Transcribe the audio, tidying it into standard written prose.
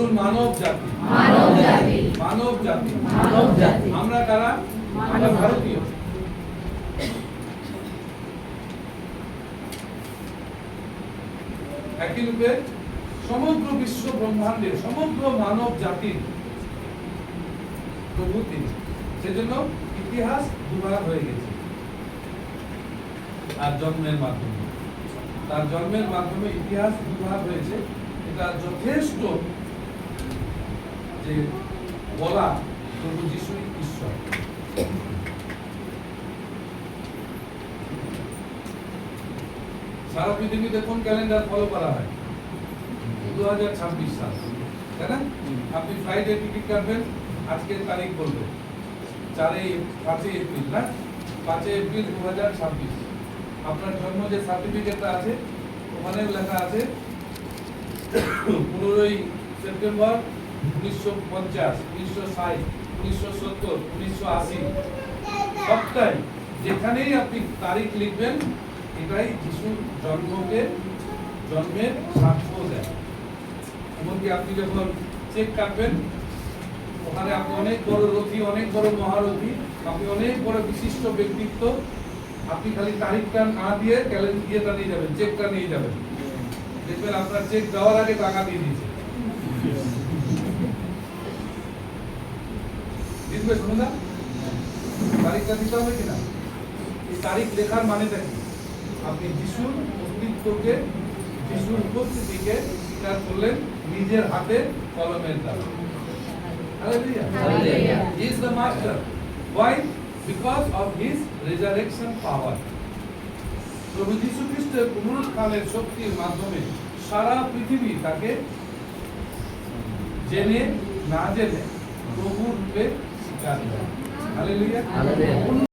বলুন মানব জাতি, মানব জাতি, মানব জাতি, মানব জাতি। আমরা কারা? আমরা ভারতীয়। একই রূপে সমগ্র বিশ্ব ব্রহ্মাণ্ডের সমগ্র মানব জাতির প্রভু তিনি। সেজন্য ইতিহাস দুভাগ হয়ে গেছে তার জন্মের মাধ্যমে। তার জন্মের মাধ্যমে ইতিহাস দুভাগ হয়েছে। এটা যথেষ্ট যে বলা প্রভু যিশুই ঈশ্বর। সারা পৃথিবীতে কোন ক্যালেন্ডার ফলো করা হয়? 2026 সাল, তাই না? আপনি ফ্লাইটে টিকিট কাটবেন, আজকের তারিখ বলবেন 5 এপ্রিল, না? 5 এপ্রিল 2026। আপনার জন্ম যে সার্টিফিকেটটা আছে ওখানে লেখা আছে 15 সেপ্টেম্বর 1950, 1960, 1970, 1980। সবটাই যেখানেই আপনি তারিখ লিখবেন এটাই যিশুর জন্মের সাক্ষ্য দেয়। এমনকি আপনি যখন চেক কাটবেন ওখানে আপনি অনেক বড় রথী, অনেক বড় মহারথী, আপনি অনেক বড় বিশিষ্ট ব্যক্তিত্ব, আপনি খালি তারিখটা না দিয়ে ক্যালেন্ডারটা নিয়ে যাবেন, চেকটা নিয়ে যাবেন, দেখবেন আপনার চেক দেওয়ার আগে টাকা দিয়ে দিয়েছে। দিবে শুনুন না, তারিখটা দিতে হবে কিনা? এই তারিখ লেখার মানেটা কি? আপনি যিশুর অস্তিত্বকে, যিশুর উপস্থিতিকে স্বীকার করলেন নিজের হাতে কলমের দ্বারা। Hallelujah. Hallelujah. He is the master. Why? Because of his resurrection power. প্রভু যীশু খ্রিস্টের পুনরুত্থানের শক্তির মাধ্যমে সারা পৃথিবী তাকে জেনে না জেনে প্রভু রূপে স্বীকার করে। হালেলুয়া। Hallelujah.